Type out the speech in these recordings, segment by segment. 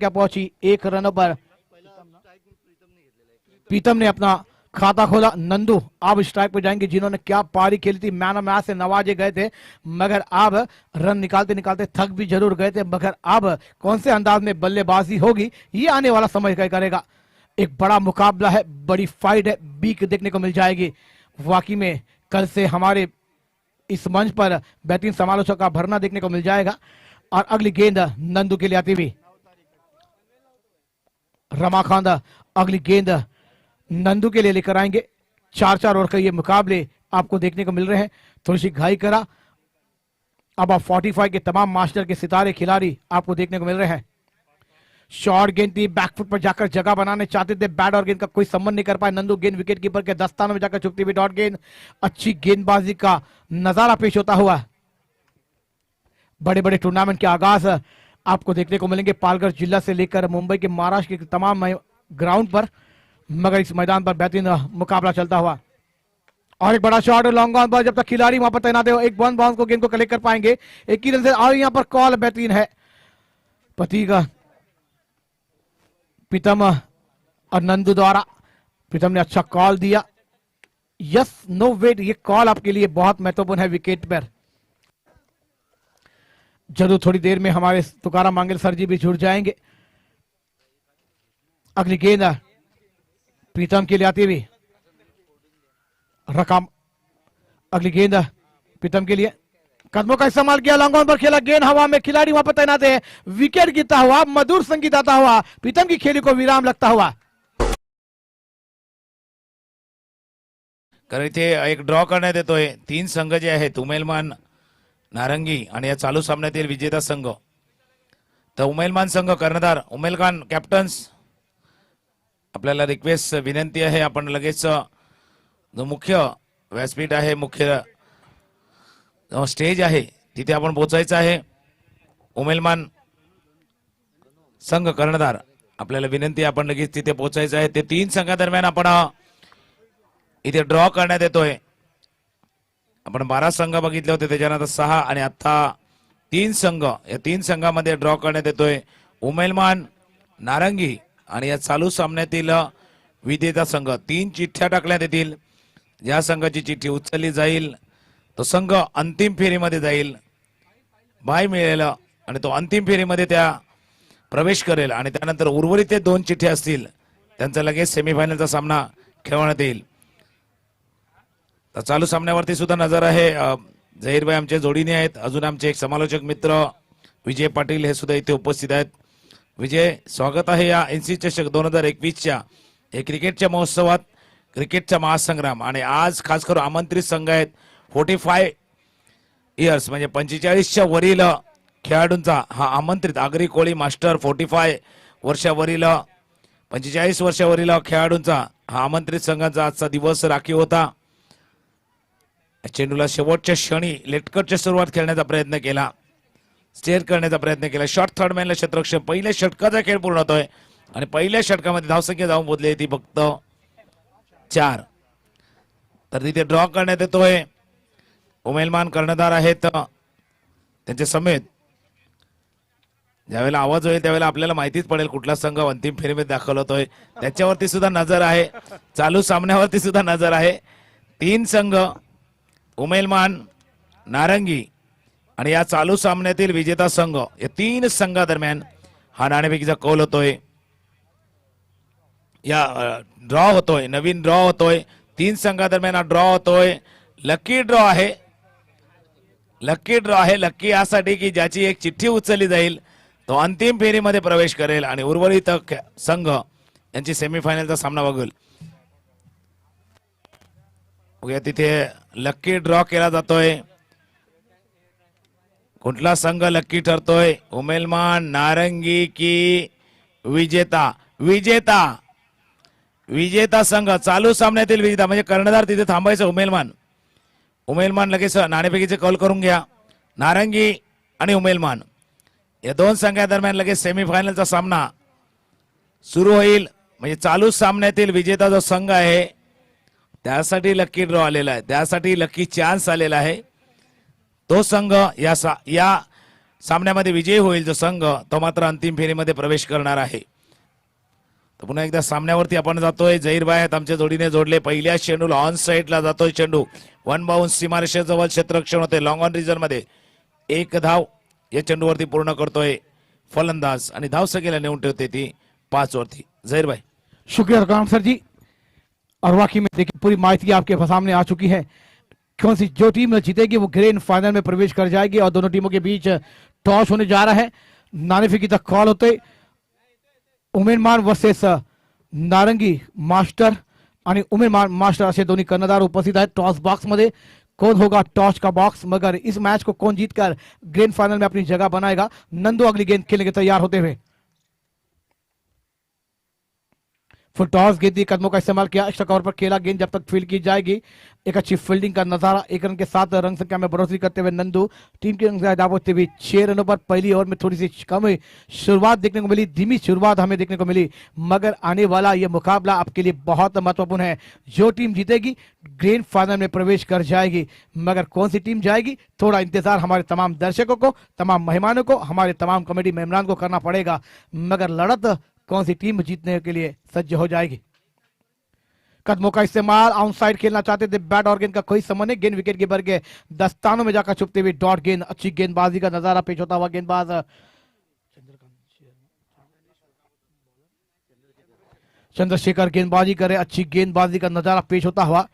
क्या पहुंची 1 रन पर। प्रीतम ने अपना खाता खोला। नंदू अब स्ट्राइक पे जाएंगे, जिन्होंने क्या पारी खेली थी, मैन ऑफ मैच से नवाजे गए थे, मगर अब रन निकालते निकालते थक भी जरूर गए थे। मगर अब कौन से अंदाज में बल्लेबाजी होगी ये आने वाला समय तय करेगा। एक बड़ा मुकाबला है, बड़ी फाइट है, बीक देखने को मिल जाएगी। वाकई में कल से हमारे इस मंच पर बेहतरीन समालोचक का भरना देखने को मिल जाएगा। और अगली गेंद नंदू के लिए आती हुई रमाकांत अगली गेंद नंदू के लिए लेकर आएंगे। 4-4 ओवर का ये मुकाबले आपको देखने को मिल रहे हैं। थोड़ी सी घाई करा, अब आप 45 के तमाम मास्टर के सितारे खिलाड़ी आपको देखने को मिल रहे हैं। शॉर्ट गेंद थी, बैकफुट पर जाकर जगह बनाने चाहते थे, बैट और गेंद का कोई संबंध नहीं कर पाए नंदू। गेंद विकेट कीपर के दस्तानों में जाकर चुपती हुई डॉट गेंद। अच्छी गेंदबाजी का नजारा पेश होता हुआ बड़े बड़े टूर्नामेंट के आगाज आपको देखने को मिलेंगे, पालघर जिला से लेकर मुंबई के, महाराष्ट्र के तमाम ग्राउंड पर। मगर इस मैदान पर बेहतरीन मुकाबला चलता हुआ और एक बड़ा शॉट लॉन्ग ऑन पर, जब तक खिलाड़ी वहां पर तैनात है एक वन बाउंस को गेंद को कलेक्ट कर पाएंगे 21 रन से। और यहां पर कॉल बेहतरीन है पति का प्रीतम और नंदू द्वारा। प्रीतम ने अच्छा कॉल दिया, यस नो वेट, ये कॉल आपके लिए बहुत महत्वपूर्ण है विकेट पर। जरूर थोड़ी देर में हमारे तुकाराम मांगेल सर जी भी जुड़ जाएंगे। अगली गेंद प्रीतम के लिए आती हुई रकम। अगली गेंद प्रीतम के लिए, कदमों का इस्तेमाल किया, लॉन्ग ऑन पर खेला, गेंद हवा में, खिलाड़ी वहां पर तैनात है, विकेट गिरता हुआ, मधुर संगीत आता हुआ, प्रीतम की खेली को विराम लगता हुआ। कारण इथे एक ड्रॉ करण्यात येतोय। 3 संघ जे आहेत उमेलमान, नारंगी आणि या चालू सामन्यातील विजेता संघ। तर उमेलमान संघ कर्णधार उमेलखान कॅप्टन्स, आपल्याला रिक्वेस्ट विनंती आहे, आपण लगेच जो मुख्य व्यासपीठ आहे, मुख्य स्टेज आहे तिथे आपण पोहोचायचं आहे। उमेलमान संघ कर्णधार, आपल्याला विनंती, आपण लगेच तिथे पोहोचायचं आहे। ते 3 संघादरम्यान आपण इथे ड्रॉ करण्यात येतोय। आपण 12 संघ बघितले होते, त्याच्यानंतर 6 आणि आता 3 संघ, या 3 संघामध्ये ड्रॉ करण्यात येतोय। उमेलमान, नारंगी आणि या चालू सामन्यातील विजेता संघ। 3 चिठ्ठ्या टाकण्यात येतील, ज्या संघाची चिठ्ठी उचलली जाईल तो संघ अंतिम फेरीमध्ये जाईल, बाय मिळेल आणि तो अंतिम फेरीमध्ये त्या प्रवेश करेल। आणि त्यानंतर उर्वरित ते 2 चिठ्ठ्या असतील त्यांचा लगेच सेमीफायनलचा सामना खेळवण्यात येईल। तर चालू सामन्यावरती सुद्धा नजर आहे, झहीरभाई आमच्या जोडीने आहेत, अजून आमचे एक समालोचक मित्र विजय पाटील हे सुद्धा इथे उपस्थित आहेत। विजय, स्वागत आहे या एनसी चषक 2021च्या हे क्रिकेटच्या महोत्सवात, क्रिकेटचा महासंग्राम। आणि आज खास करून आमंत्रित संघ आहेत 45 इयर्स म्हणजे 45च्या वरील खेळाडूंचा हा आमंत्रित आगरी कोळी मास्टर 45 वर्षावरील 45 वर्षावरील खेळाडूंचा हा आमंत्रित संघाचा आजचा दिवस राखीव होता। चेंडूला शेवटच्या क्षणी लेटकटच्या सुरुवात खेळण्याचा प्रयत्न केला, स्टेअर करण्याचा प्रयत्न केला, शॉर्ट थर्ड मॅनला क्षेत्ररक्षण, पहिल्या षटकाचा खेळ पूर्ण होतोय आणि पहिल्या षटकामध्ये धावसंख्या जाऊन बोलली ती फक्त 4। तर तिथे ड्रॉ करण्यात येतोय। उमेलमान कर्णधार आहेत, त्यांच्या समेत ज्यावेळेला आवाज होईल त्यावेळेला आपल्याला माहितीच पडेल कुठला संघ अंतिम फेरीमध्ये दाखल होतोय, त्याच्यावरती सुद्धा नजर आहे, चालू सामन्यावरती सुद्धा नजर आहे। 3 संघ उमेलमान, नारंगी आणि या चालू सामन्यातील विजेता संघ, या 3 संघादरम्यान हा नाणेफेकीचा कौल होतोय, या ड्रॉ होतोय, नवीन ड्रॉ होतोय। 3 संघादरम्यान हा ड्रॉ होतोय, लकी ड्रॉ आहे, लकी ड्रॉ आहे। लकी यासाठी की ज्याची एक चिठ्ठी उचलली जाईल तो अंतिम फेरीमध्ये प्रवेश करेल आणि उर्वरित संघ यांची सेमीफायनलचा सामना बघेल। तिथे लकी ड्रॉ केला जातोय, कुठला संघ लकी ठरतोय, उमेलमान, नारंगी की विजेता? विजेता, विजेता संघ, चालू सामन्यातील विजेता म्हणजे कर्णधार तिथे थांबायचं उमेलमान। उमेलमान लगेच नाणेफेकीचे कॉल करून घ्या, नारंगी आणि उमेलमान या 2 संघादरम्यान लगेच सेमीफायनलचा सामना सुरू होईल। म्हणजे चालू सामन्यातील विजेता जो संघ आहे त्यासाठी लकी ड्रॉ आलेला आहे, त्यासाठी लकी चान्स आलेला आहे। तो संघ या सामन्यामध्ये विजयी होईल जो संघ तो मात्र अंतिम फेरीमध्ये प्रवेश करणार आहे. तर पुन्हा एकदा सामन्यावरती आपण जातोय. झहीरभाई आहेत आमच्या जोडीने जोडले. पहिल्या चेंडूला ऑन साइडला जातोय चेंडू. वन बाउन्स सीमारेषेजवळ क्षेत्ररक्षण होते. लॉंग ऑन रिजन मध्ये एक धाव या चेंडूवरती पूर्ण करतोय फलंदाज आणि धावसंख्येला नेऊन ठेवते ती 5 वरती. झहीरभाई शुक्रिया रकाम सर जी। और वाकई में देखिए पूरी माहिती आपके सामने आ चुकी है। कौन सी जो टीम जीतेगी वो ग्रैंड फाइनल में प्रवेश कर जाएगी और दोनों टीमों के बीच टॉस होने जा रहा है। नाणेफेकी तक कॉल होते उमेदमान वर्सेस नारंगी मास्टर आणि उमेदमान मास्टर असे दोन्ही कर्णधार उपस्थित आहेत टॉस बॉक्स मध्ये। कौन होगा टॉस का बॉक्स, मगर इस मैच को कौन जीतकर ग्रैंड फाइनल में अपनी जगह बनाएगा। नंदू अगली गेंद खेलने के तैयार होते हुए फुल टॉस गेंद कदमों का इस्तेमाल किया, एक्स्ट्रा कवर पर खेला, गेंद जब तक फील्ड की जाएगी। एक अच्छी फील्डिंग का नजारा, एक रन के साथ रन संख्या में बढ़ोतरी करते हुए नंदू टीम की संख्या पहुंचते हुए 6 रनों पर। पहली ओवर में थोड़ी सी कम शुरुआत देखने को मिली, धीमी शुरुआत हमें देखने को मिली, मगर आने वाला यह मुकाबला आपके लिए बहुत महत्वपूर्ण है। जो टीम जीतेगी ग्रैंड फाइनल में प्रवेश कर जाएगी, मगर कौन सी टीम जाएगी थोड़ा इंतजार हमारे तमाम दर्शकों को, तमाम मेहमानों को, हमारे तमाम कमेटी मेंबरान को करना पड़ेगा, मगर लड़त कौन सी टीम जीतने के लिए सज्ज हो जाएगी। कदमों का इस्तेमाल, आउट साइड खेलना चाहते थे, बैट और गेंद का कोई संबंध नहीं, गेंद विकेट कीपर के दस्तानों में जाकर छुपते हुए डॉट गेंद। अच्छी गेंदबाजी का नजारा पेश होता हुआ गेंदबाज चंद्रशेखर गेंदबाजी करे, अच्छी गेंदबाजी का नजारा पेश होता हुआ।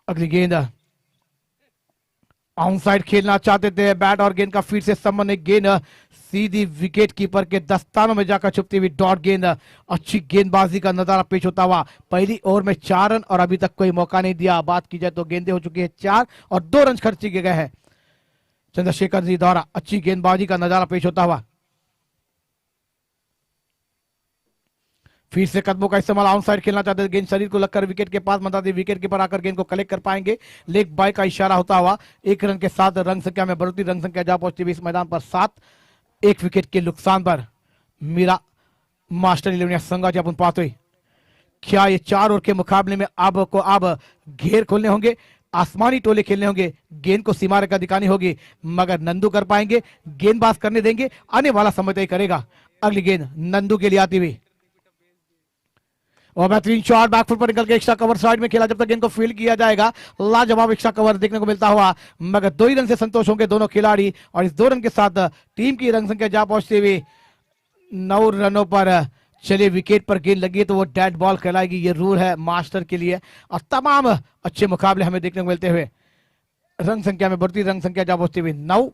अगली गेंद आउट साइड खेलना चाहते थे, बैट और गेंद का फील्ड से संबंध नहीं, गेंद सीधी विकेट कीपर के दस्तानों में जाकर छुपती हुई डॉट गेंद। अच्छी गेंदबाजी का नजारा पेश होता हुआ। पहली ओवर में 4 रन और अभी तक कोई मौका नहीं दिया। बात की जाए तो गेंदें हो चुकी है 4 और 2 रन खर्च किए गए हैं चंद्रशेखर जी द्वारा। अच्छी गेंदबाजी का नजारा पेश होता हुआ। फिर से कदमों का इस्तेमाल, आउट साइड खेलना चाहते थे, गेंद शरीर को लगकर विकेट के पास मंदा दी, विकेट कीपर आकर गेंद को कलेक्ट कर पाएंगे। लेग बाय का इशारा होता हुआ 1 रन के साथ रन संख्या में बढ़ोतरी, रन संख्या जा पहुंचती हुई इस मैदान पर 7। 1 विकेट के नुकसान पर मीरा मास्टर 11 संघाची आपण पाहतोय। क्या ये 4 ओवर के मुकाबले में अब घेर खोलने होंगे, आसमानी टोले खेलने होंगे, गेंद को सीमा रेखा दिखानी होगी, मगर नंदू कर पाएंगे, गेंदबाज करने देंगे, आने वाला समय तय करेगा। अगली गेंद नंदू के लिए आती हुई और बेहतरीन शॉट, बैकफुट पर निकल के एक्स्ट्रा कवर साइड में खेला, जब तक गेंद को फील्ड किया जाएगा लाजवाब एक्स्ट्रा कवर देखने को मिलता हुआ, मगर 2 ही रन से संतोष होंगे दोनों खिलाड़ी और इस 2 रन के साथ टीम की रन संख्या जा पहुंचते हुए 9 रनों पर। चलिए विकेट पर गेंद लगी है तो वो डेड बॉल कहलाएगी, ये रूल है मास्टर के लिए। और तमाम अच्छे मुकाबले हमें देखने को मिलते हुए रन संख्या में बढ़ती, रन संख्या जा पहुंचते हुए 9।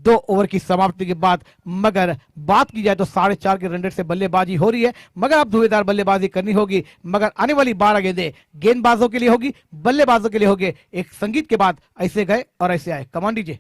2 ओवर की समाप्ति के बाद, मगर बात की जाए तो 4.5 के रन रेट से बल्लेबाजी हो रही है, मगर अब धुएंधार बल्लेबाजी करनी होगी, मगर आने वाली 12 गेंदें गेंदबाजों के लिए होगी, बल्लेबाजों के लिए होगी। एक संगीत के बाद ऐसे गए और ऐसे आए, कमान दीजिए।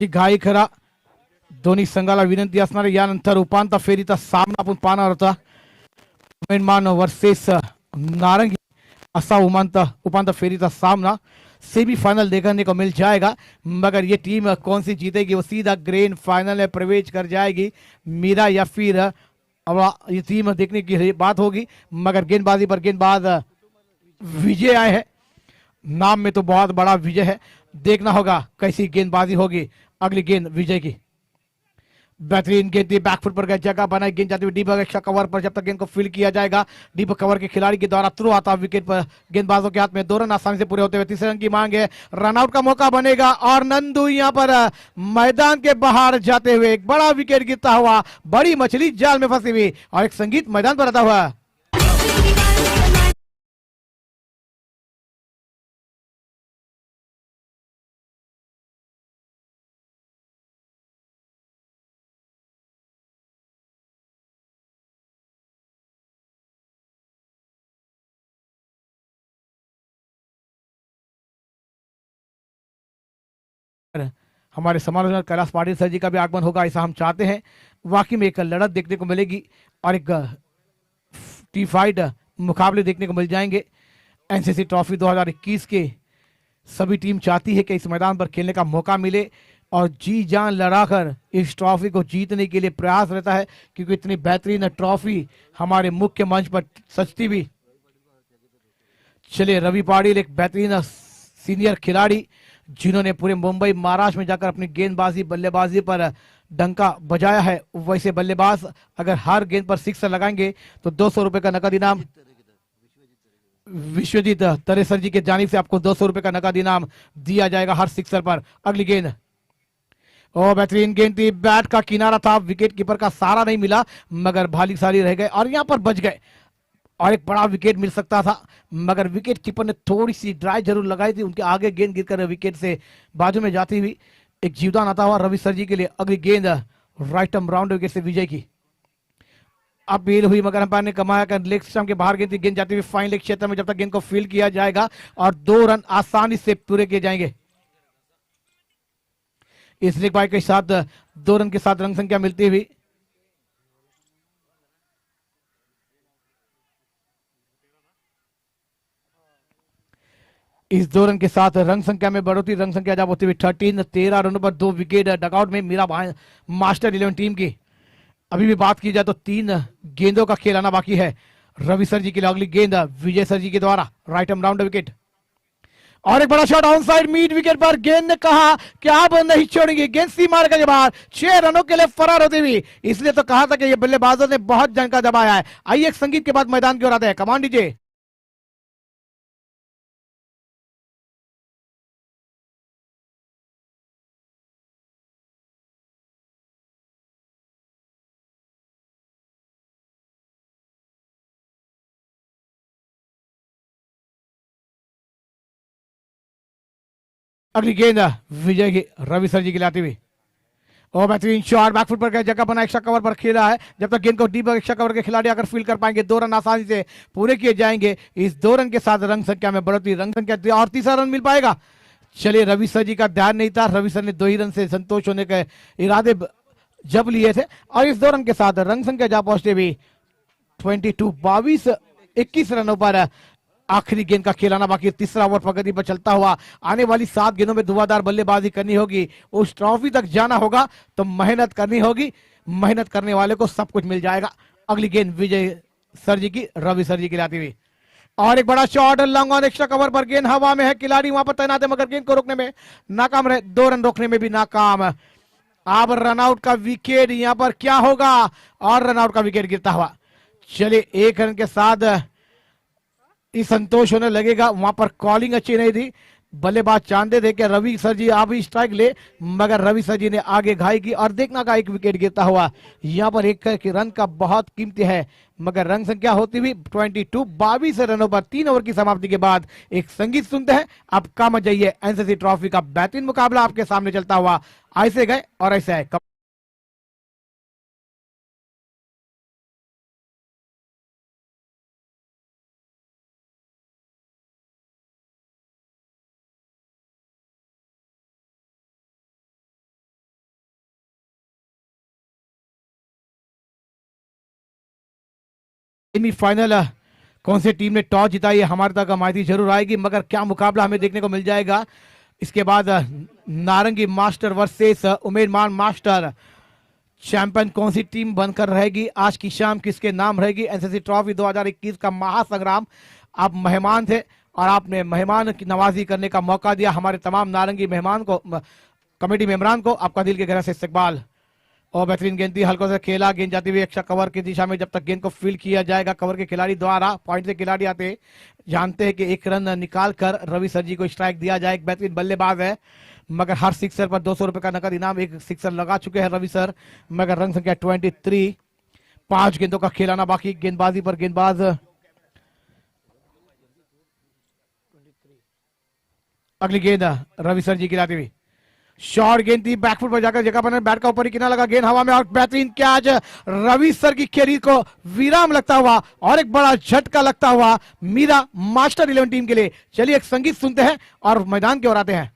घाई खरा दोन्ही संघाला विनंती असणार आहे, यानंतर उपांत्य फेरीचा सामना आपण पाहणार होता मेनमान वर्सेस नारंगी असा उपांत्य फेरीचा सामना सेमीफाइनल देखने को मिल जाएगा, मगर ये टीम कौन सी जीतेगी वो सीधा ग्रैंड फाइनल में प्रवेश कर जाएगी, मीरा या फिर अब ये टीम देखने की बात होगी। मगर गेंदबाजी पर गेंदबाज विजय आए हैं, नाम में तो बहुत बड़ा विजय है, देखना होगा कैसी गेंदबाजी होगी। अगली गेंद विजय की, बेहतरीन गेंद थी, बैकफुट पर गए, जगह बनाई, गेंद जाती हुई डीप एक्स्ट्रा कवर पर, जब तक गेंद को फील्ड किया जाएगा डीप कवर के खिलाड़ी के द्वारा थ्रो आता विकेट पर, गेंदबाजों के हाथ में 2 रन आसानी से पूरे होते हुए 3 रन की मांग है, रनआउट का मौका बनेगा और नंदू यहां पर मैदान के बाहर जाते हुए एक बड़ा विकेट गिरता हुआ, बड़ी मछली जाल में फंसी हुई और एक संगीत मैदान पर आता हुआ। हमारे समालोचक कैलाश पाटिल सर जी का भी आगमन होगा ऐसा हम चाहते हैं। वाकई में एक लड़त देखने को मिलेगी और एक टी फाइट मुकाबले देखने को मिल जाएंगे। एनसीसी ट्रॉफी 2021 के सभी टीम चाहती है कि इस मैदान पर खेलने का मौका मिले और जी जान लड़ाकर इस ट्रॉफी को जीतने के लिए प्रयास रहता है, क्योंकि इतनी बेहतरीन ट्रॉफी हमारे मुख्य मंच पर सजती भी। चलिए, रवि पाटिल एक बेहतरीन सीनियर खिलाड़ी जिन्होंने पूरे मुंबई महाराष्ट्र में जाकर अपनी गेंदबाजी बल्लेबाजी पर डंका बजाया है। वैसे बल्लेबाज अगर हर गेंद पर सिक्सर लगाएंगे तो 200 रुपए का नकद इनाम विश्वजीत तरेसर जी के जानिब से आपको 200 रुपए का नकद इनाम दिया जाएगा हर सिक्सर पर। अगली गेंद, ओ बेहतरीन गेंद थी, बैट का किनारा था, विकेट कीपर का सहारा नहीं मिला मगर भाली सारी रह गए और यहां पर बच गए और एक बड़ा विकेट मिल सकता था मगर विकेट कीपर ने थोड़ी सी ड्राइव जरूर लगाई थी, उनके आगे गेंद गिरकर विकेट से बाजू में जाती हुई एक जीवदान आता हुआ रवि सर जी के लिए। अगली गेंद राइट आर्म राउंड विकेट से विजय की अपील हुई मगर अंपायर ने कमाया कर लेग स्टंप के बाहर गेंद जाती हुई फाइन लेग क्षेत्र में जब तक गेंद को फील्ड किया जाएगा और 2 रन आसानी से पूरे किए जाएंगे। इस लेग बाय के साथ 2 रन के साथ रन संख्या मिलती हुई इस 2 रन के साथ रन संख्या में बढ़ोतरी, रन संख्या जब होती हुई 13 रनों पर 2 विकेट डगआउट में मीरा मास्टर 11 टीम की। अभी भी बात की जाए तो 3 गेंदों का खेल आना बाकी है रवि सर जी के लिए। अगली गेंद विजय सर जी के द्वारा राइट आर्म राउंड विकेट और एक बड़ा shot on side mid wicket पर। गेंद ने कहा कि आप नहीं छोड़ेंगे, गेंद सीमा के बाहर 6 रनों के लिए फरार होती हुई। इसलिए तो कहा था कि ये बल्लेबाजों ने बहुत जंग दबाया है। आइए एक संगीत के बाद मैदान की ओर आते हैं। कमान डीजे। अगली गेंद विजय की रवि सर जी की लाती हुई और बेहतरीन शॉट बैकफुट पर गया, जगह बना, एक्स्ट्रा कवर पर खेला है। जब तक गेंद को डीप एक्स्ट्रा कवर के खिलाड़ी अगर फील कर पाएंगे 2 रन आसानी से पूरे किए जाएंगे। इस 2 रन के साथ रन संख्या में बढ़ोतरी, रन संख्या और तीसरा रन मिल पाएगा। चलिए, रवि सर जी का ध्यान नहीं था, रवि सर ने 2 ही रन से संतोष होने के इरादे जब लिए थे और इस 2 रन के साथ रन संख्या जा पहुंचते भी 21 रनों पर आखिरी गेंद का खेलाना बाकी। तीसरा ओवर प्रगति पर चलता हुआ आने वाली 7 गेंदों में धुआंधार बल्लेबाजी करनी होगी, उस ट्रॉफी तक जाना होगा तो मेहनत करनी होगी। मेहनत करने वाले को सब कुछ मिल जाएगा। अगली गेंद विजय सर जी की रवि सर जी की लाती हुई और एक बड़ा shot long on extra cover पर। गेंद हवा में है, खिलाड़ी वहां पर तैनात है मगर गेंद को रोकने में नाकाम रहे, 2 रन रोकने में भी नाकाम। अब रनआउट का विकेट यहां पर क्या होगा और रनआउट का विकेट गिरता हुआ। चलिए, 1 रन के साथ इस संतोष होने लगेगा। वहां पर कॉलिंग अच्छी नहीं थी, बल्लेबाज चाहते थे कि रवि सर जी आप ही स्ट्राइक ले मगर रवि सर जी ने आगे घाई की और देखना का एक विकेट गिरता हुआ। यहां पर एक रन का बहुत कीमती है मगर रन संख्या होती हुई 22 रनों पर 3 ओवर की समाप्ति के बाद एक संगीत सुनते हैं। अब काम जाइए, एनसीसी ट्रॉफी का बेहतरीन मुकाबला आपके सामने चलता हुआ ऐसे गए और ऐसे आए। सेमीफाइनल कौन सी टीम ने टॉस जीता ये हमारे तक माहिती जरूर आएगी मगर क्या मुकाबला हमें देखने को मिल जाएगा। इसके बाद नारंगी मास्टर वर्सेस उमेदमान मास्टर, चैंपियन कौन सी टीम बनकर रहेगी, आज की शाम किसके नाम रहेगी। एनसीसी ट्रॉफी 2021 का महासंग्राम, आप मेहमान थे और आपने मेहमान की नवाजी करने का मौका दिया हमारे तमाम नारंगी मेहमान को, कमेटी मेंबरान को। आपका दिल के गहरा से इस्तकबाल। और बेहतरीन गेंद थी, हल्कों से खेला, गेंद जाती हुई एक्स्ट्रा कवर की दिशा में। जब तक गेंद को फील्ड किया जाएगा कवर के खिलाड़ी द्वारा, पॉइंट से खिलाड़ी आते जानते हैं कि 1 रन निकाल कर रवि सर जी को स्ट्राइक दिया जाए। एक बेहतरीन बल्लेबाज है मगर हर सिक्सर पर 200 रुपए का नकद इनाम, एक सिक्सर लगा चुके हैं रवि सर मगर रन संख्या 23। 5 गेंदों का खेलाना बाकी, गेंदबाजी पर गेंदबाज। अगली गेंद रवि सर जी की लाती हुई शॉर्ट गेंद थी, बैकफुट पर जाकर जगह पर बैट का ऊपर ही किनारा लगा, गेंद हवा में और बेहतरीन कैच। रवि सर की कैरियर को विराम लगता हुआ और एक बड़ा झटका लगता हुआ मीरा मास्टर 11 टीम के लिए। चलिए एक संगीत सुनते हैं और मैदान की ओर आते हैं।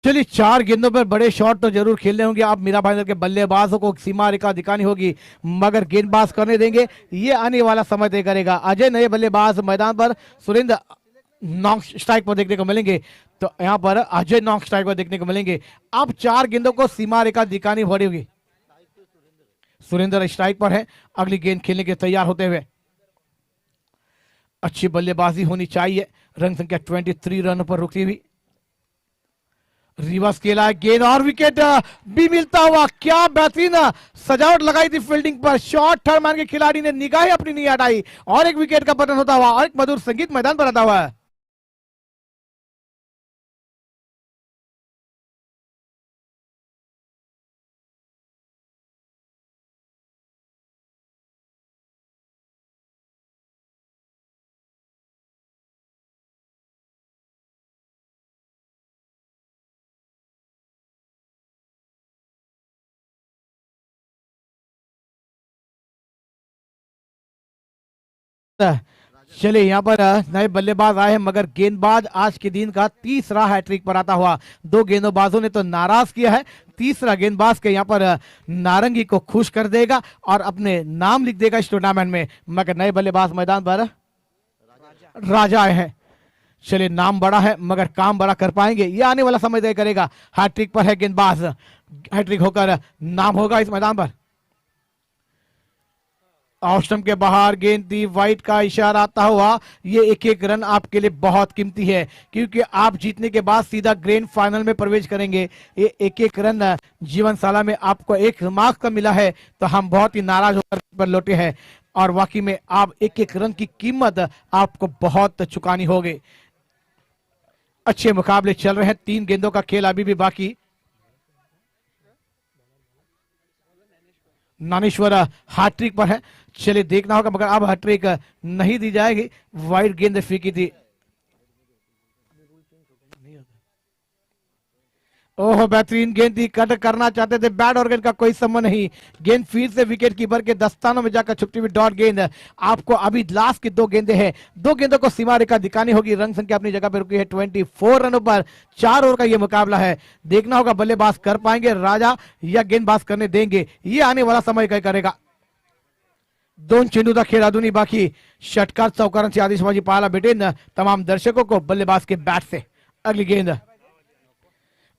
चलिए 4 गेंदों पर बड़े शॉट तो जरूर खेलने होंगे। अब मीरा भाईंदर के बल्लेबाजों को सीमा रेखा दिखानी होगी, मगर गेंदबाज करने देंगे ये आने वाला समय तय करेगा। अजय नए बल्लेबाज मैदान पर, सुरेंद्र नॉक स्ट्राइक पर देखने को मिलेंगे। तो यहाँ पर अजय नॉक स्ट्राइक पर देखने को मिलेंगे। अब 4 गेंदों को सीमा रेखा दिखानी पड़ेगी। सुरेंद्र स्ट्राइक पर है, अगली गेंद खेलने के तैयार होते हुए। अच्छी बल्लेबाजी होनी चाहिए। रन संख्या 23 रन पर रुकी हुई। रिवर्स खेला है गेंद और विकेट भी मिलता हुआ। क्या बेहतरीन सजावट लगाई थी फील्डिंग पर। शॉट थर्ड मैन के खिलाड़ी ने निगाहें अपनी नहीं हटाई और एक विकेट का पतन होता हुआ और एक मधुर संगीत मैदान पर आता हुआ है। चले यहाँ पर नए बल्लेबाज आए हैं, मगर गेंदबाज आज के दिन का तीसरा हैट्रिक पर आता हुआ। 2 गेंदबाजों ने तो नाराज किया है, तीसरा गेंदबाज के यहाँ पर नारंगी को खुश कर देगा और अपने नाम लिख देगा इस टूर्नामेंट में। मगर नए बल्लेबाज मैदान पर राजा आए हैं। चले नाम बड़ा है मगर काम बड़ा कर पाएंगे, ये आने वाला समय तय करेगा। हैट्रिक पर है गेंदबाज, हैट्रिक होकर नाम होगा इस मैदान पर। ऑस्टम के बाहर गेंद दी, वाइट का इशारा आता हुआ। ये एक एक रन आपके लिए बहुत कीमती है, क्योंकि आप जीतने के बाद सीधा ग्रैंड फाइनल में प्रवेश करेंगे। ये एक एक रन जीवन साला में आपको 1 मार्क्स का मिला है, तो हम बहुत ही नाराज होकर पर लौटे हैं। और वाकई में आप एक एक रन की कीमत आपको बहुत चुकानी होगी। अच्छे मुकाबले चल रहे हैं, 3 गेंदों का खेल अभी भी बाकी। नानेश्वर हैट्रिक पर है, चलिए देखना होगा, मगर अब हैट्रिक नहीं दी जाएगी। वाइड गेंद फेंकी थी। ओह बेहतरीन गेंद थी, कट करना चाहते थे, बैट और गेंद का कोई संबंध नहीं। गेंद फिर से विकेट कीपर के दस्तानों में जाकर छुपती हुई डॉट गेंद। आपको अभी लास्ट की 2 गेंदें हैं, 2 गेंदों को सीमा रेखा दिखानी होगी। रन संख्या अपनी जगह पर रुकी है 24 रनों पर। 4 ओवर का यह मुकाबला है। देखना होगा बल्लेबाज कर पाएंगे राजा या गेंदबाज करने देंगे, ये आने वाला समय तय करेगा। 2 चेंडूचा खेळ अजूनही बाकी। षटकार चौकारांची आतिषबाजी पाहायला भेटेल तमाम दर्शकों को बल्लेबाज के बैट से। अगली गेंद,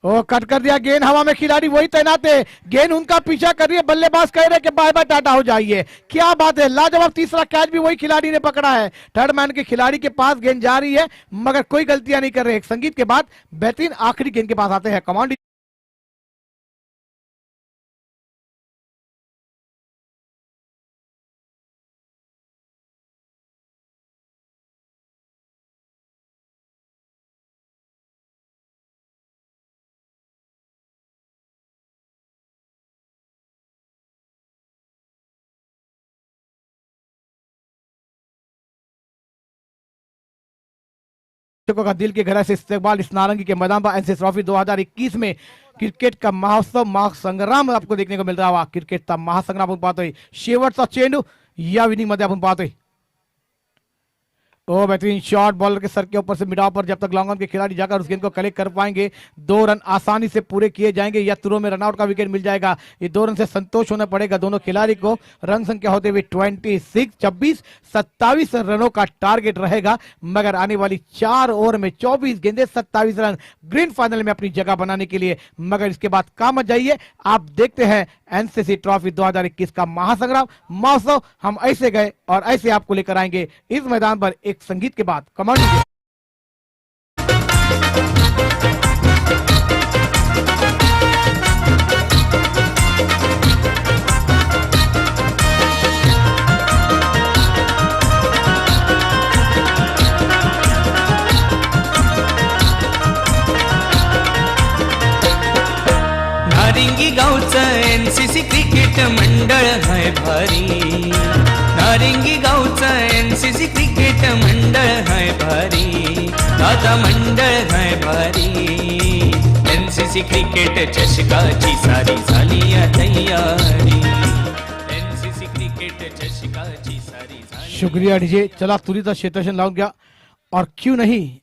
ओ कट कर दिया, गेंद हवा में, खिलाड़ी वही तैनात है, गेंद उनका पीछा कर रही है, बल्लेबाज कह रहे हैं कि बाय बाय टाटा हो जाइए। क्या बात है, लाजवाब तीसरा कैच भी वही खिलाड़ी ने पकड़ा है। थर्ड मैन के खिलाड़ी के पास गेंद जा रही है, मगर कोई गलतियां नहीं कर रहे। एक संगीत के बाद बेहतरीन आखिरी गेंद के पास आते हैं। कमांड का दिल के गहराई से इस्तेमाल इस नारंगी के मैदान पर एनसीसी ट्रॉफी 2021 में क्रिकेट का महोत्सव महासंग्राम आपको देखने को मिल रहा हुआ। क्रिकेटचा महासंग्राम आपण पाहतोय, शेवटचा चेंडू या विनिंग मध्ये आपण पाहतोय। ओ बेहतरीन शॉट, बॉलर के सर के ऊपर से मिडाव पर, जब तक लॉन्ग ऑन के खिलाड़ी जाकर उस गेंद को कलेक्ट कर पाएंगे 2 रन आसानी से पूरे किए जाएंगे या तुरंत में रनआउट का विकेट मिल जाएगा। ये 2 रन से संतोष होना पड़ेगा दोनों खिलाड़ी को। रन संख्या होते हुए 27 रनों का टारगेट रहेगा, मगर आने वाली 4 ओवर में 24 गेंदे 27 रन ग्रैंड फाइनल में अपनी जगह बनाने के लिए। मगर इसके बाद काम मत जाइए, आप देखते हैं एनसीसी ट्रॉफी 2021 का महासंग्राम महोत्सव। हम ऐसे गए और ऐसे आपको लेकर आएंगे इस मैदान पर एक संगीत के बाद। कमांड नारिंगी गावचं एनसीसी क्रिकेट मंडळ है भारी। नारिंगी गावचं एनसीसी क्रिकेट मंडळ है भारी। दादा मंडळ है भारी। एनसीसी क्रिकेट चषकाची सारी झाली तैयारी। एनसीसी क्रिकेट चषकाची सारी झाली। शुक्रिया डीजे। चला तुरीचा क्षेत्रशन लावून घ्या। और क्यों नहीं,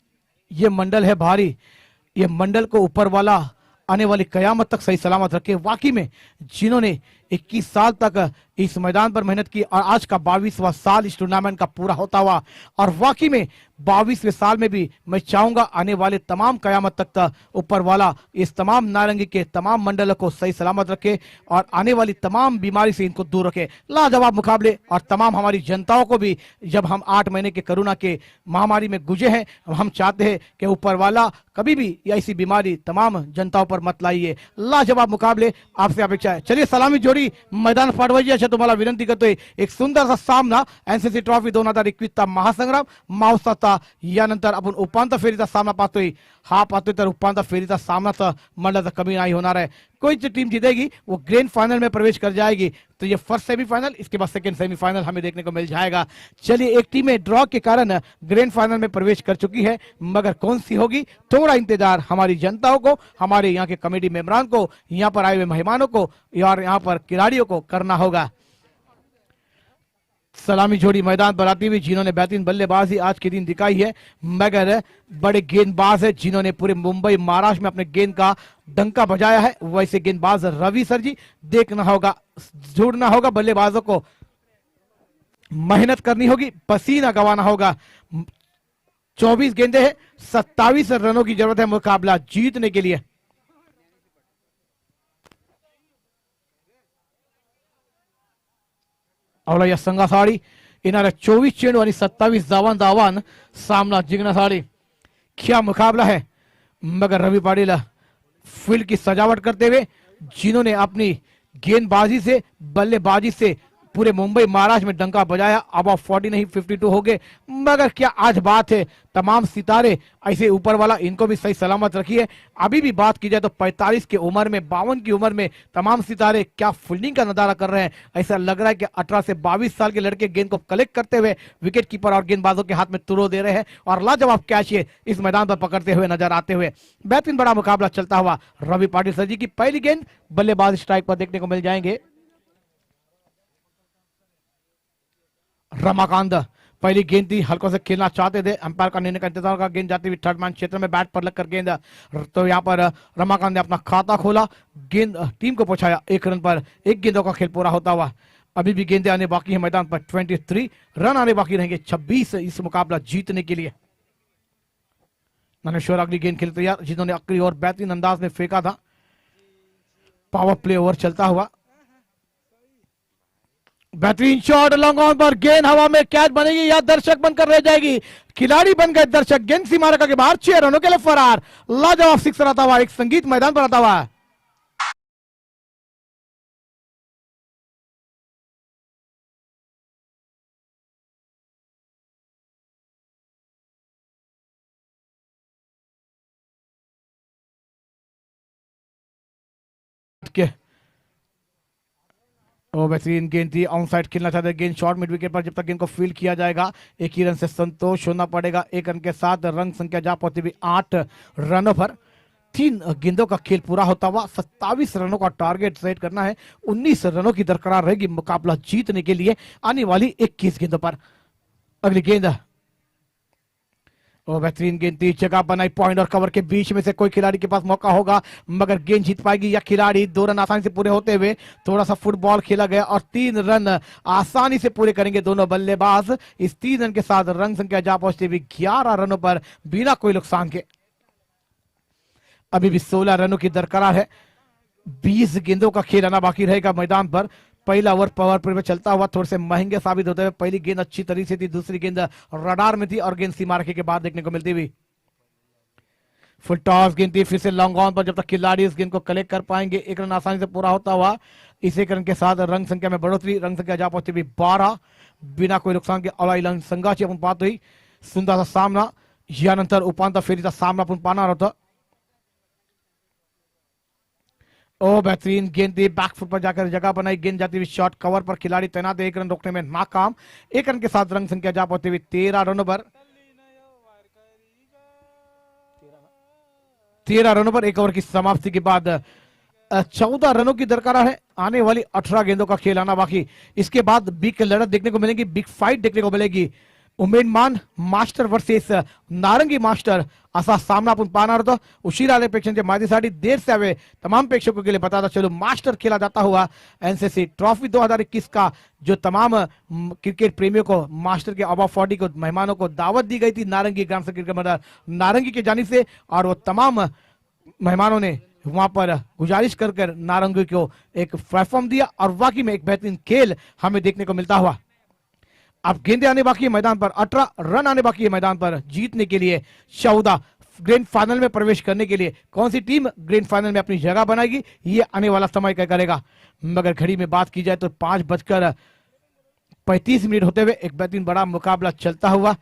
ये मंडल है भारी, ये मंडल को ऊपर वाला आने वाली कयामत तक सही सलामत रखे। वाकई में जिन्होंने 21 साल तक इस मैदान पर मेहनत की और आज का 22वां साल इस टूर्नामेंट का पूरा होता हुआ, और वाकई में 22वें साल में भी मैं चाहूंगा आने वाले तमाम कयामत तक ऊपर वाला इस तमाम नारंगी के तमाम मंडलों को सही सलामत रखे और आने वाली तमाम बीमारी से इनको दूर रखे। लाजवाब मुकाबले और तमाम हमारी जनताओं को भी, जब हम 8 महीने के कोरोना के महामारी में गुजरे हैं, हम चाहते हैं कि ऊपर वाला कभी भी ऐसी बीमारी तमाम जनताओं पर मत लाइए। लाजवाब मुकाबले आपसे अपेक्षा है। चलिए सलामी जोडी मैदान पाठवायची तुम्हाला विनंती करतोय। एक सुंदरसा सामना एनसीसी ट्रॉफी 2021चा महासंग्राम मावसाचा, यानंतर आपण उपांत्य फेरीचा सामना पाहतोय। हा पाहतोय तर उपांत्य फेरीचा सामना तर म्हणलं कमी नाही होणार है। कोई जो टीम जीतेगी वो ग्रैंड फाइनल में प्रवेश कर जाएगी। तो ये फर्स्ट सेमीफाइनल, इसके बाद सेकंड सेमीफाइनल हमें देखने को मिल जाएगा। चलिए एक टीम ड्रॉ के कारण ग्रैंड फाइनल में प्रवेश कर चुकी है, मगर कौन सी होगी थोड़ा इंतजार हमारी जनताओं को, हमारे यहाँ के कमेटी मेंबरान को, यहाँ पर आए हुए मेहमानों को और यहाँ पर खिलाड़ियों को करना होगा। सलामी जोड़ी मैदान पर आती हुई, जिन्होंने बेहतरीन बल्लेबाजी आज के दिन दिखाई है, मगर बड़े गेंदबाज है जिन्होंने पूरे मुंबई महाराष्ट्र में अपने गेंद का डंका बजाया है। वैसे गेंदबाज रवि सर जी, देखना होगा, जुड़ना होगा, बल्लेबाजों को मेहनत करनी होगी, पसीना गंवाना होगा। 24 गेंदे हैं, 27 रनों की जरूरत है मुकाबला जीतने के लिए। आवला या संघासाठी येणाऱ्या 24 चेंडू आणि 27 धावांचा सामना जिंकण्यासाठी क्या मुकाबला है। मगर रवि पाटिल फील्ड की सजावट करते हुए, जिन्होंने अपनी गेंदबाजी से, बल्लेबाजी से पूरे मुंबई महाराष्ट्र में डंका बजाया। अब 40 नहीं 52 हो गए, मगर क्या आज बात है, तमाम सितारे ऐसे ऊपर वाला इनको भी सही सलामत रखिए। अभी भी बात की जाए तो 45 की उम्र में, 52 की उम्र में तमाम सितारे क्या फील्डिंग का नजारा कर रहे हैं। ऐसा लग रहा है कि 18 से 22 साल के लड़के गेंद को कलेक्ट करते हुए विकेट कीपर और गेंदबाजों के हाथ में तुरो दे रहे हैं और लाजवाब कैच ये इस मैदान पर पकड़ते हुए नजर आते हुए। बेहतरीन बड़ा मुकाबला चलता हुआ रवि पाटिल सर जी की पहली गेंद बल्लेबाज स्ट्राइक पर देखने को मिल जाएंगे। रमाकांत पहली गेंद थी, हल्कों से खेलना चाहते थे, अंपायर का निर्णय का इंतजार का, गेंद जाती हुई थर्ड मैन क्षेत्र में बैट पर लगकर गेंद, तो यहाँ पर रमाकांत ने अपना खाता खोला, गेंद टीम को पहुंचाया 1 रन पर। 1 गेंदों का खेल पूरा होता हुआ अभी भी गेंदें आने बाकी है मैदान पर। 23 रन आने बाकी रहेंगे 26 इस मुकाबला जीतने के लिए। ननेश्वर अगली गेंद खेल तैयार, जिन्होंने अक्री और बेहतरीन अंदाज में फेंका था। पावर प्ले ओवर चलता हुआ, बेहतरीन शॉट लॉन्ग ऑन पर, गेंद हवा में, कैच बनेगी या दर्शक बनकर रह जाएगी। खिलाड़ी बन गए दर्शक, गेंद सीमा रेखा के बाहर, 6 रनों के लिए फरार। लाजवाब 6 आता हुआ, एक संगीत मैदान पर आता हुआ। बेहतरीन गेंद थी, ऑन साइड खेलना चाहते गेंद शॉर्ट मिड विकेट पर, जब तक गेंद को फील्ड किया जाएगा 1 ही रन से संतोष होना पड़ेगा। 1 रन के साथ रन संख्या जा पहुंची भी 8 रनों पर। 3 गेंदों का खेल पूरा होता हुआ 27 रनों का टारगेट सेट करना है। 19 रनों की दरकरार रहेगी मुकाबला जीतने के लिए आने वाली 21 गेंदों पर। अगली गेंद, और बेहतरीन गेंद थी, जगह बनाई पॉइंट और कवर के बीच में से, कोई खिलाड़ी के पास मौका होगा, मगर गेंद जीत पाएगी या खिलाड़ी। 2 रन आसानी से पूरे होते हुए थोड़ा सा फुटबॉल खेला गया और 3 रन आसानी से पूरे करेंगे दोनों बल्लेबाज। इस 3 रन के साथ रन संख्या जा पहुंचती हुई 11 रनों पर बिना कोई नुकसान के। अभी भी 16 रनों की दरकरार है, 20 गेंदों का खेल आना बाकी रहेगा मैदान पर। पहला ओवर पावर प्ले में चलता हुआ थोड़े से महंगे साबित होते हुए, पहली गेंद अच्छी तरीके से थी, दूसरी गेंद रडार में थी और गेंद सीमा रेखा के बाद देखने को मिलती हुई। फुल टॉस गेंद थी, फिर से लॉन्ग ऑन पर, जब तक खिलाड़ी इस गेंद को कलेक्ट कर पाएंगे 1 रन आसानी से पूरा होता हुआ। इस 1 रन के साथ रन संख्या में बढ़ोतरी, रन संख्या जा पहुंची हुई 12 बिना कोई नुकसान के। ऑल संघाची आपण पाहतोय सुंदर सामना, यानंतर उपांत्य फेरीचा सामना आपण पाहणार होता। ओ बेहतरीन गेंद थी, बैकफुट पर जाकर जगह बनाई, गेंद जाती हुई शॉट कवर पर, खिलाड़ी तैनात, 1 रन रोकने में नाकाम। 1 रन के साथ रन संख्या जा पहुंची हुई 13 रनों पर। 13 रनों पर 1 ओवर की समाप्ति के बाद 14 रनों की दरकार है। आने वाली 18 गेंदों का खेल आना बाकी। इसके बाद बिग लड़त देखने को मिलेगी, बिग फाइट देखने को मिलेगी। उमेदमान मास्टर वर्सेस नारंगी मास्टर असा सामना आपण पाहणार होतो. उशिरा आले प्रेक्षकांच्या माहितीसाठी देर से आवे तमाम प्रेक्षकों के लिए बताता चलो मास्टर खेला जाता हुआ एनसीसी ट्रॉफी 2021 का जो तमाम क्रिकेट प्रेमियों को मास्टर के अबव 40 को मेहमानों को दावत दी गई थी नारंगी ग्राम से क्रिकेट मैदान नारंगी की जानिब से, और वो तमाम मेहमानों ने वहां पर गुजारिश कर कर नारंगी को एक प्लेटफॉर्म दिया और वाकई में एक बेहतरीन खेल हमें देखने को मिलता हुआ. अब गेंदे आने बाकी है मैदान पर, 18 रन आने बाकी है मैदान पर जीतने के लिए, 14 ग्रैंड फाइनल में प्रवेश करने के लिए. कौन सी टीम ग्रैंड फाइनल में अपनी जगह बनाएगी ये आने वाला समय तय करेगा. मगर घड़ी में बात की जाए तो 5:35 होते हुए एक बेहतरीन बड़ा मुकाबला चलता हुआ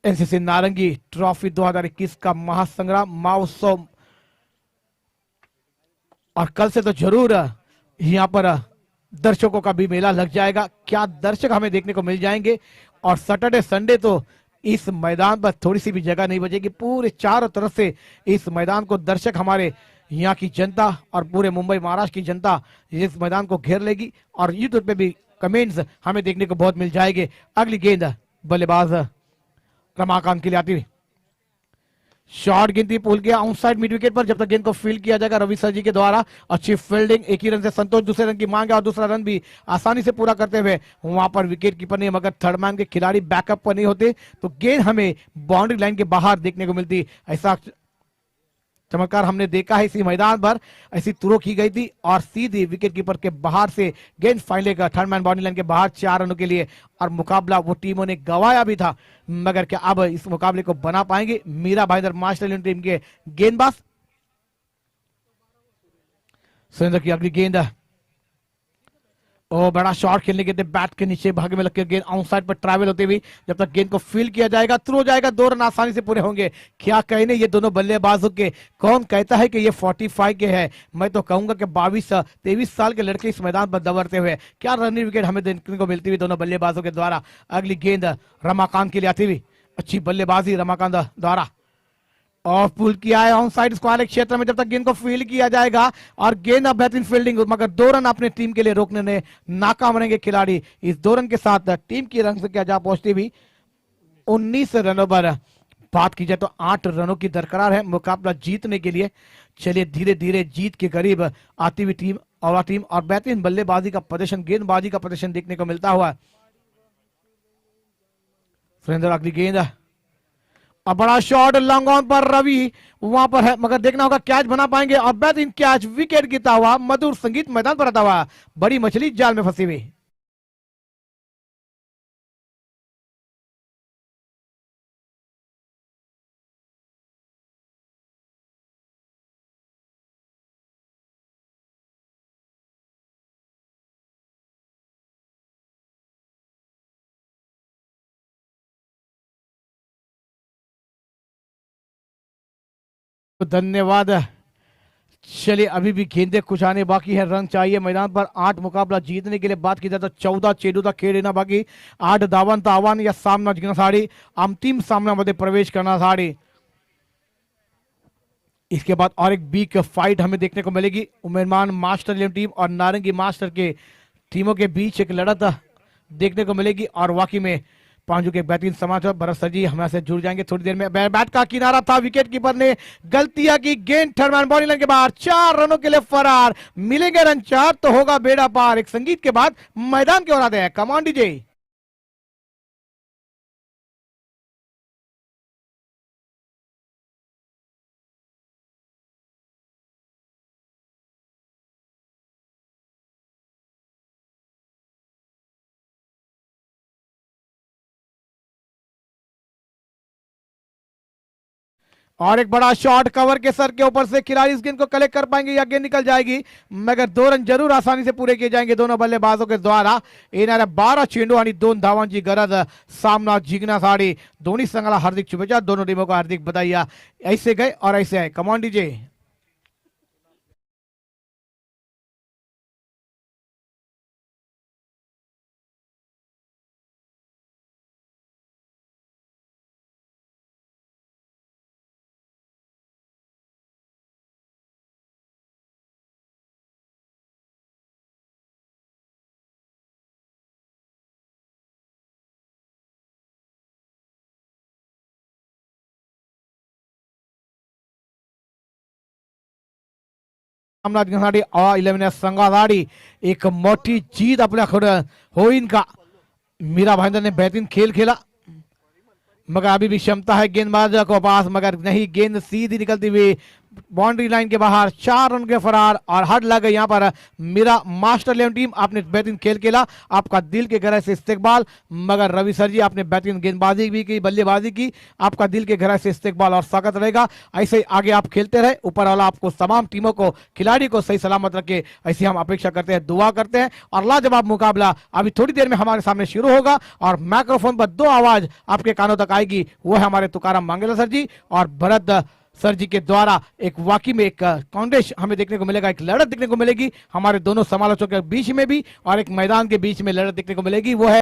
एनसीसी नारंगी ट्रॉफी 2021 का महासंग्राम महोत्सव. और कल से तो जरूर यहां पर दर्शकों का भी मेला लग जाएगा. क्या दर्शक हमें देखने को मिल जाएंगे. और सैटरडे संडे तो इस मैदान पर थोड़ी सी भी जगह नहीं बचेगी. पूरे चारों तरफ से इस मैदान को दर्शक, हमारे यहाँ की जनता और पूरे मुंबई महाराष्ट्र की जनता इस मैदान को घेर लेगी. और यूट्यूब पे भी कमेंट्स हमें देखने को बहुत मिल जाएंगे. अगली गेंद बल्लेबाज रमाकांत के लिए आती हुई, शॉट गिनती पुल किया आउटसाइड मिड विकेट पर. जब तक गेंद को फील्ड किया जाएगा रवि सर जी के द्वारा. अच्छी फील्डिंग, एक ही रन से संतोष दूसरे रन की मांग है और दूसरा रन भी आसानी से पूरा करते हुए वहां पर विकेट कीपर नहीं, मगर थर्ड मैन के खिलाड़ी बैकअप पर नहीं होते तो गेंद हमें बाउंड्री लाइन के बाहर देखने को मिलती. ऐसा चमत्कार हमने देखा है इसी मैदान पर. ऐसी तुरो की गई थी और सीधी विकेट कीपर के बाहर से गेंद फाइनल का थर्ड मैन बाउंड्री लाइन के बाहर 4 रनों के लिए. और मुकाबला वो टीमों ने गंवाया भी था, मगर क्या अब इस मुकाबले को बना पाएंगे मीरा भाईंदर मास्टर टीम के गेंदबाज. सुरेंद्र की अगली गेंद, ओ बड़ा शॉट खेलने के बैट के नीचे भागे में लगकर गेंद आउटसाइड पर ट्रैवल होते हुए जब तक गेंद को फील्ड किया जाएगा थ्रो जाएगा. 2 रन आसानी से पूरे होंगे. क्या कहने ये दोनों बल्लेबाजों के. कौन कहता है कि ये 45 के हैं. मैं तो कहूंगा कि 22-23 साल के लड़के इस मैदान पर दौड़ते हुए. क्या रनिंग विकेट हमें देखने को मिलती हुई दोनों बल्लेबाजों के द्वारा. अगली गेंद रमाकांत के लिए आती हुई, अच्छी बल्लेबाजी रमाकांत द्वारा. ऑफ पुल किया है ऑन साइड स्क्वायर क्षेत्र में. जब तक गेंद को फील्ड किया जाएगा और गेंद बेहतरीन फील्डिंग, मगर 2 रन अपने टीम के लिए रोकने में नाकाम रहेंगे खिलाड़ी. इस 2 रन के साथ टीम की रन संख्या जा पहुंचती हुई 19 रनों पर. बात की जाए तो 8 रनों की दरकरार है मुकाबला जीतने के लिए. चलिए धीरे धीरे जीत के करीब आती हुई टीम और बेहतरीन बल्लेबाजी का प्रदर्शन, गेंदबाजी का प्रदर्शन देखने को मिलता हुआ. सुरेंद्र अगली गेंद, और बड़ा शॉट लॉन्ग ऑन पर रवि वहां पर है, मगर देखना होगा कैच बना पाएंगे. और बेहतरीन कैच, विकेट गिरता हुआ, मधुर संगीत मैदान पर आता हुआ. बड़ी मछली जाल में फंसी हुई. तो धन्यवाद. चलिए अभी भी गेंदे कुछ आने बाकी है, रन चाहिए मैदान पर. 8 मुकाबला जीतने के लिए बात की जाए तो 14 चेंडूचा खेळ येणं बाकी. 8 धावांचं आव्हान या सामना जिंकण्यासाठी, अंतिम सामन्यामध्ये प्रवेश करण्यासाठी. इसके बाद और एक बिग फाइट हमें देखने को मिलेगी. उमेदवार मास्टर टीम और नारंगी मास्टर के टीमों के बीच एक लड़त देखने को मिलेगी. और वाकई में पांचू के बेहतरीन समाचार. भरत सर जी हमारे से जुड़ जाएंगे थोड़ी देर में. बैट का किनारा था, विकेट कीपर ने गलतियां की. गेंद थर्ड बॉलिंग लाइन के बाहर, 4 रनों के लिए फरार. मिलेंगे रन 4 तो होगा बेड़ा पार. एक संगीत के बाद मैदान की ओर आते हैं. कमान डीजे. और एक बड़ा शॉट कवर के सर के ऊपर से. खिलाड़ी इस गेंद को कलेक्ट कर पाएंगे या गेंद निकल जाएगी, मगर 2 रन जरूर आसानी से पूरे किए जाएंगे दोनों बल्लेबाजों के द्वारा. येणाऱ्या 12 चेंडू आणि 2 धावांची गरज सामना जिंकण्यासाठी. दोन्ही संघाला हार्दिक शुभेच्छा, दोनों टीमों को हार्दिक बधाई. ऐसे गए और ऐसे आए. कमान डीजे. सामना घेण्यासाठी 11 संघासाठी एक मोठी जीत आपल्याकडे होईल का? मीरा भाईंदर ने बेहतरीन खेल खेला, मगर अभी भी क्षमता है गेंदबाज को पास, मगर नहीं, गेंद सीधी निकलती हुई बाउंड्री लाइन के बाहर, 4 रन के फरार और हट लग गई यहाँ पर मेरा मास्टर 11 टीम। आपने बेहतरीन खेल खेला, आपका दिल के गहराई से इस्तेकबाल, मगर रवि सर जी आपने बेहतरीन गेंदबाजी भी की, बल्लेबाजी की, आपका दिल के गहराई से इस्तेकबाल और स्वागत रहेगा। ऐसे ही आगे आप खेलते रहे, ऊपर वाला आपको तमाम टीमों को, खिलाड़ी को सही सलामत रखे, ऐसी हम अपेक्षा करते हैं, दुआ करते हैं। और लाजवाब मुकाबला अभी थोड़ी देर में हमारे सामने शुरू होगा और माइक्रोफोन पर 2 आवाज आपके कानों तक आएगी, वो है हमारे तुकाराम मांगेला सर जी और भरत सर जी के द्वारा। एक वाकई में एक कॉन्टेस्ट हमें देखने को मिलेगा, एक लड़त देखने को मिलेगी हमारे दोनों समालोचकों के बीच में भी और एक मैदान के बीच में लड़त देखने को मिलेगी, वो है